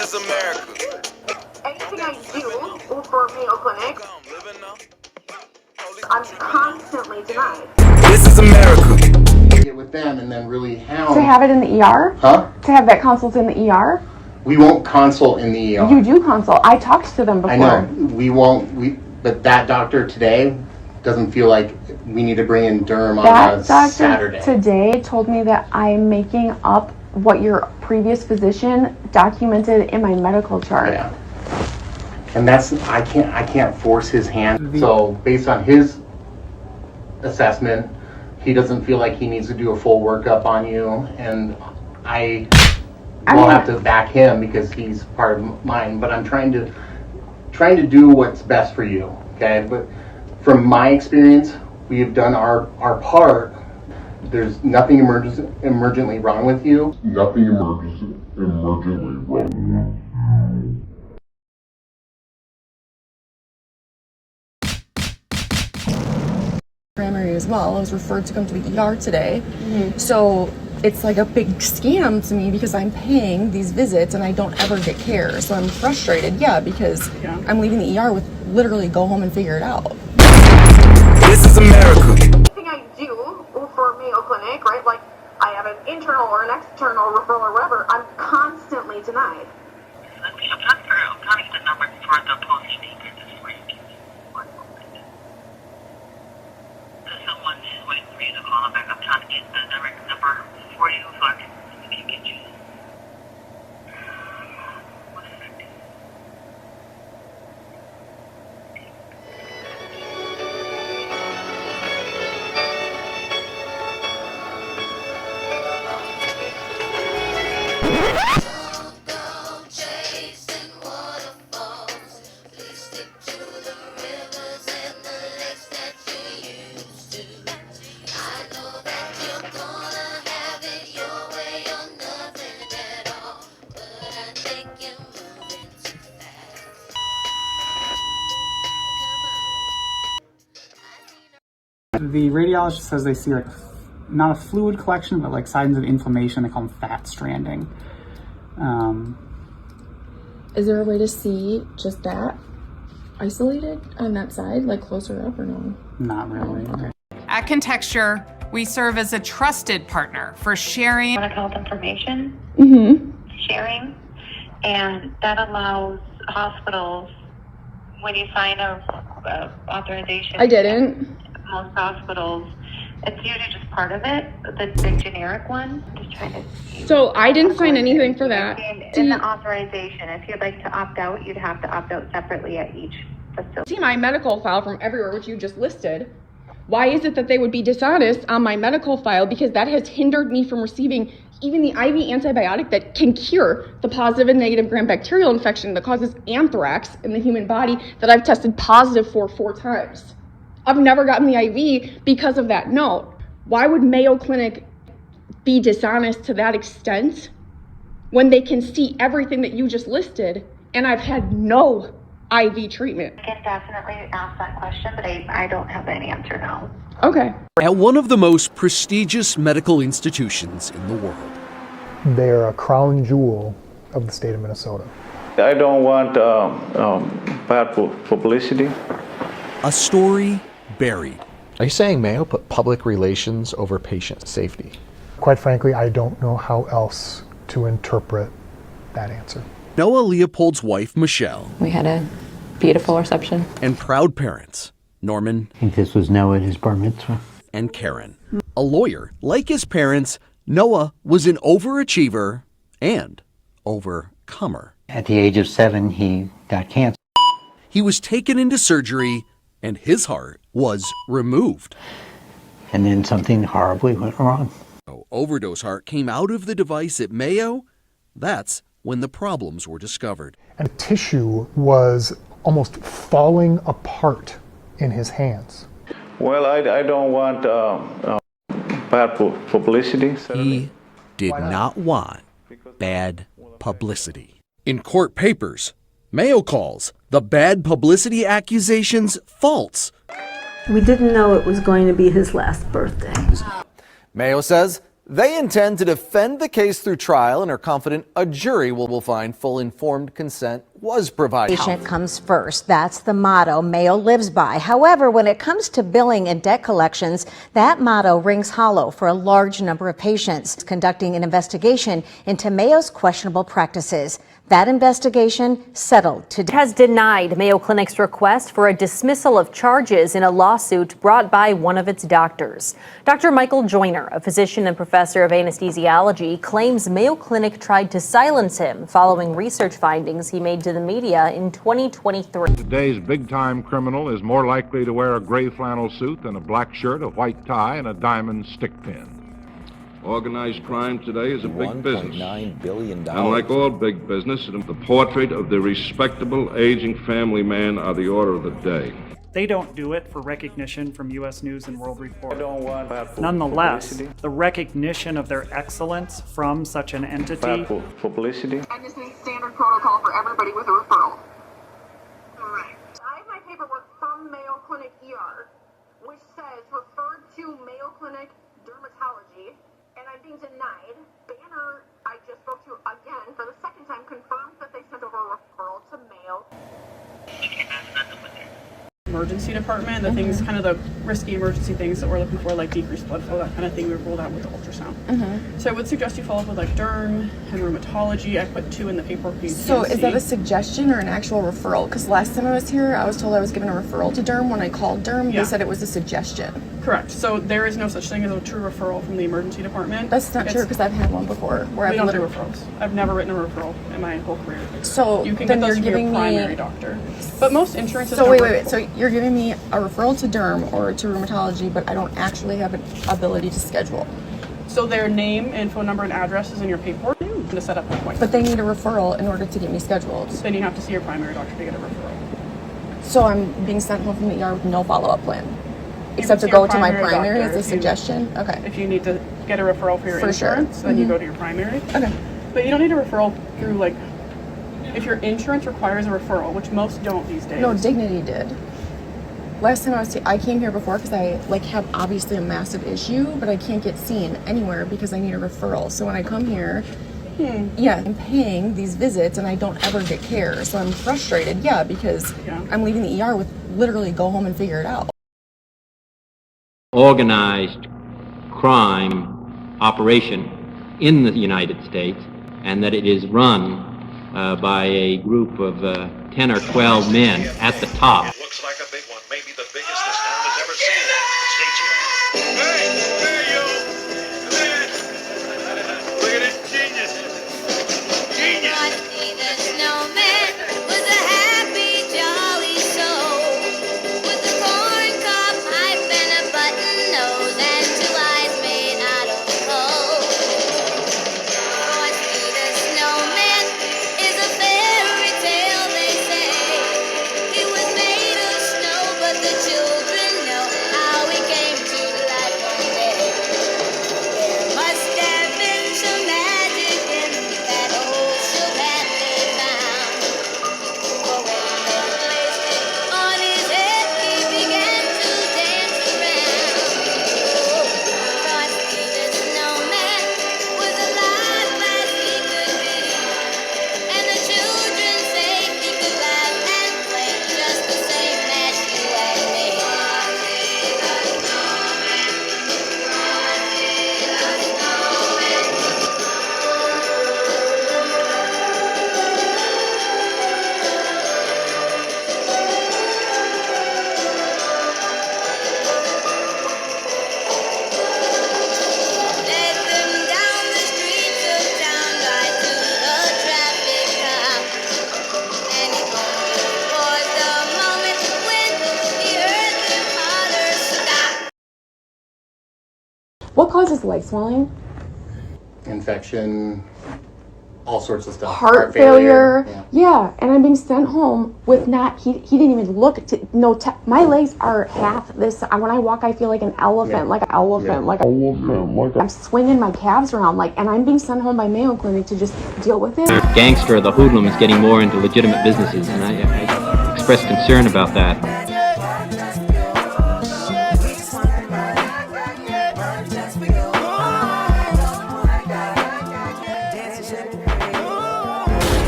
is America. Anything I do for Mayo Clinic, I'm constantly denied. This is America. Get with them and then really hound. To have it in the ER? Huh? To have that consult in the ER? We won't consult in the ER. You do consult. I talked to them before. I know. We won't. But that doctor today doesn't feel like we need to bring in derm on a Saturday. That doctor today told me that I'm making up what your previous physician documented in my medical chart. Yeah. And that's I can't force his hand. So based on his assessment, he doesn't feel like he needs to do a full workup on you, and I will have to back him because he's part of mine. But I'm trying to do what's best for you. Okay, but from my experience, we have done our part. There's nothing emergently wrong with you. Nothing emergently wrong. Primary as well. I was referred to come to the ER today. So it's like a big scam to me because I'm paying these visits and I don't ever get care. So I'm frustrated, because I'm leaving the ER with literally go home and figure it out. This is America. Anything I do for Mayo Clinic, right? Like I have an internal or an external referral or whatever, I'm constantly denied. I'm trying to get the number for the post speaker this week. One moment. Someone is waiting for you to call back. I'm trying to get the direct number for you so I can get you. One second. The radiologist says they see like not a fluid collection, but like signs of inflammation. They call them fat stranding. Is there a way to see just that isolated on that side, like closer up or no? Not really. Okay. At Contexture, we serve as a trusted partner for sharing Health information sharing, and that allows hospitals, when you sign a authorization. I didn't. Most hospitals, it's usually just part of it, the generic one. Just trying to. So I didn't sign anything for that. In the authorization, if you'd like to opt out, you'd have to opt out separately at each facility. See my medical file from everywhere, which you just listed. Why is it that they would be dishonest on my medical file? Because that has hindered me from receiving even the IV antibiotic that can cure the positive and negative gram-bacterial infection that causes anthrax in the human body that I've tested positive for 4 times. I've never gotten the IV because of that note. Why would Mayo Clinic be dishonest to that extent when they can see everything that you just listed and I've had no IV treatment? I can definitely ask that question, but I don't have an answer now. Okay. At one of the most prestigious medical institutions in the world. They are a crown jewel of the state of Minnesota. I don't want bad publicity. A story buried. Are you saying Mayo put public relations over patient safety? Quite frankly, I don't know how else to interpret that answer. Noah Leopold's wife, Michelle. We had a beautiful reception. And proud parents, Norman. I think this was Noah at his bar mitzvah. And Karen. A lawyer. Like his parents, Noah was an overachiever and overcomer. At the age of 7, he got cancer. He was taken into surgery and his heart was removed. And then something horribly went wrong. Overdose heart came out of the device at Mayo. That's when the problems were discovered. And the tissue was almost falling apart in his hands. Well, I don't want bad publicity. He did not want bad publicity. In court papers, Mayo calls the bad publicity accusations false. We didn't know it was going to be his last birthday. Mayo says They intend to defend the case through trial and are confident a jury will find full informed consent was provided. Patient comes first. That's the motto Mayo lives by. However, when it comes to billing and debt collections, that motto rings hollow for a large number of patients. Conducting an investigation into Mayo's questionable practices. That investigation settled today. Has denied Mayo Clinic's request for a dismissal of charges in a lawsuit brought by one of its doctors. Dr. Michael Joyner, a physician and professor of anesthesiology, claims Mayo Clinic tried to silence him following research findings he made to the media in 2023. Today's big-time criminal is more likely to wear a gray flannel suit than a black shirt, a white tie, and a diamond stick pin. Organized crime today is a big business. $1.9 billion. And like all big business, the portrait of the respectable, aging family man are the order of the day. They don't do it for recognition from U.S. News and World Report. I don't want bad Nonetheless, publicity. the recognition of their excellence from such an entity. Bad publicity. And this is standard protocol for everybody with a referral. Right. I have my paperwork from Mayo Clinic ER, which says referred to Mayo Clinic Dermatology, and I'm being denied. Banner, I just spoke to again for the second time, confirmed that they sent over a referral to Mayo. Emergency department, the things, kind of the risky emergency things that we're looking for, like decreased blood flow, that kind of thing, we've rolled out with the ultrasound. So I would suggest you follow up with like derm and rheumatology. I put 2 in the paperwork. So is that a suggestion or an actual referral? Because last time I was here, I was told I was given a referral to derm. When I called derm, Yeah. they said it was a suggestion. Correct. So there is no such thing as a true referral from the emergency department. That's not true because I've had one before. Where We I've don't do literally- referrals. I've never written a referral in my whole career. So you can then get those you're from your giving me- primary doctor. But most insurances So don't wait. work. So you're giving me a referral to derm or to rheumatology, but I don't actually have an ability to schedule. So their name and phone number and address is in your paperwork to set up an appointment. But they need a referral in order to get me scheduled. Then you have to see your primary doctor to get a referral. So I'm being sent home from the ER with no follow-up plan, You except can to see your go to my primary primary doctor as a if you- suggestion. Okay. If you need to get a referral for your For sure. insurance, then you Mhm. go to your primary. Okay. But you don't need a referral through like, if your insurance requires a referral, which most don't these days. No, Dignity did. Last time I came here before because I have obviously a massive issue, but I can't get seen anywhere because I need a referral. So when I come here, yeah, I'm paying these visits and I don't ever get care. So I'm frustrated, because I'm leaving the ER with literally go home and figure it out. Organized crime operation in the United States, and that it is run by a group of 10 or 12 men at the top. Looks like a big one, maybe the biggest this town has ever seen. Stay tuned. Hey, there you go. Look at this genius. Genius. Frosty the Snowman was a happy, jolly soul with a corn cob pipe and a button nose and 2 eyes made out of coal. Frosty the Snowman is a fairy tale, they say. He was made of snow, but the children know how he came to life one day. There must have been some magic in that old shoe that they found. For when they placed it on his head, he began to dance around. Oh, Frosty the Snowman was alive as he could be. And the children say he could laugh and play just the same as you and me. Led them down the streets of town right to the traffic cop. And he only paused a moment when he heard them holler, "Stop!" What causes leg swelling? Infection, all sorts of stuff. Heart failure. Yeah, and I'm being sent home with he didn't even look to my legs are half this. When I walk I feel like an elephant, like an elephant, like I'm swinging my calves around, and I'm being sent home by Mayo Clinic to just deal with it. The gangster, the hoodlum, is getting more into legitimate businesses, and I express concern about that.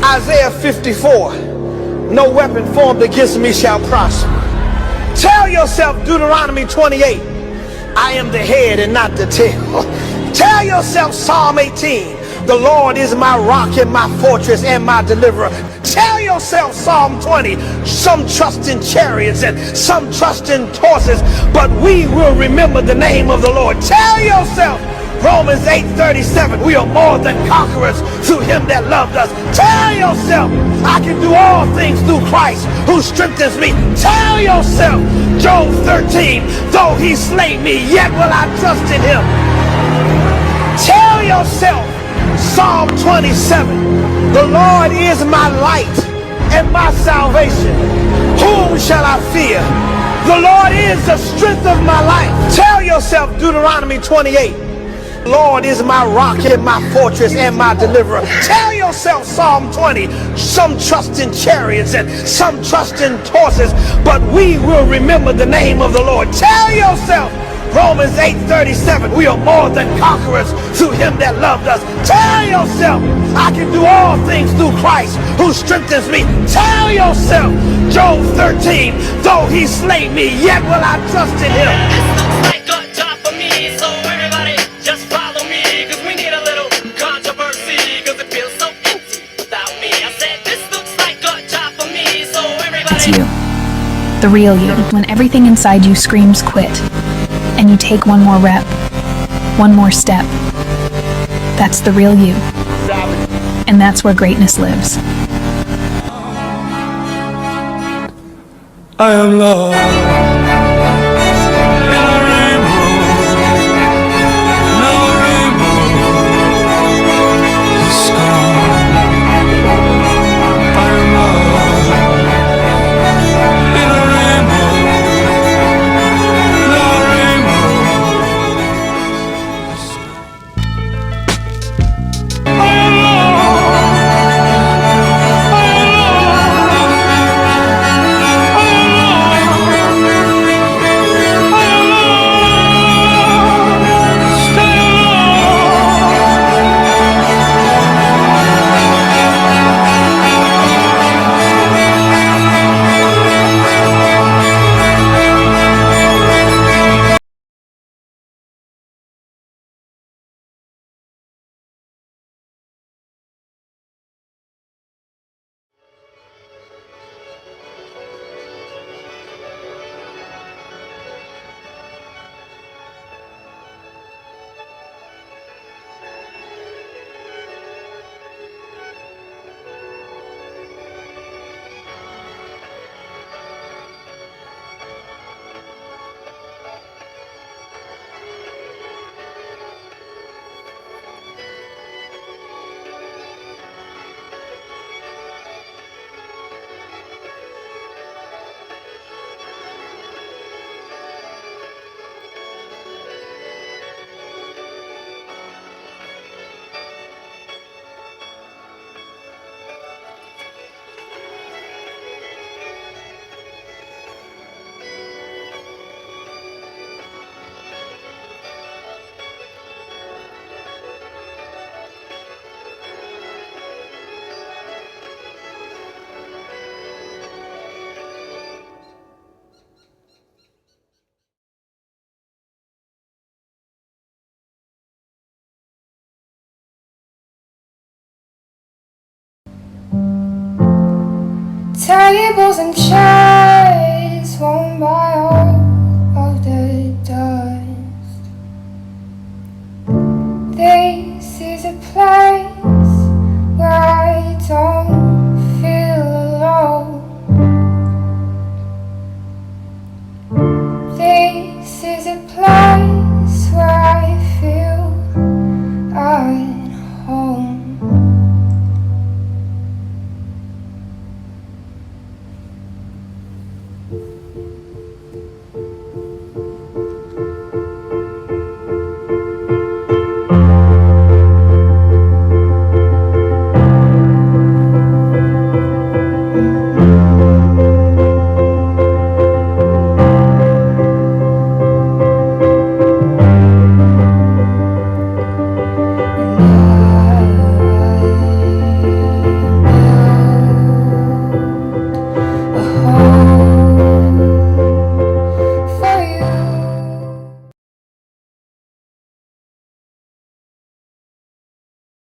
Isaiah 54, no weapon formed against me shall prosper. Tell yourself, Deuteronomy 28, I am the head and not the tail. Tell yourself, Psalm 18, the Lord is my rock and my fortress and my deliverer. Tell yourself, Psalm 20, some trust in chariots and some trust in horses, but we will remember the name of the Lord. Tell yourself, Romans 8:37, we are more than conquerors through him that loved us. Tell yourself, I can do all things through Christ who strengthens me. Tell yourself, Job 13, though he slay me, yet will I trust in him. Tell yourself, Psalm 27, the Lord is my light and my salvation. Whom shall I fear? The Lord is the strength of my life. Tell yourself, Deuteronomy 28, Lord is my rock and my fortress and my deliverer. Tell yourself, Psalm 20, some trust in chariots and some trust in horses, but we will remember the name of the Lord. Tell yourself, Romans 8:37, we are more than conquerors through him that loved us. Tell yourself, I can do all things through Christ who strengthens me. Tell yourself, Job 13, though he slay me, yet will I trust in him. This looks like a job for me, so everybody just follow me, cause we need a little controversy, cause it feels so empty without me. I said this looks like a job for me, so everybody. It's you. The real you. When everything inside you screams quit, and you take one more rep, one more step. That's the real you. And that's where greatness lives. I am loved. Tables and chairs worn by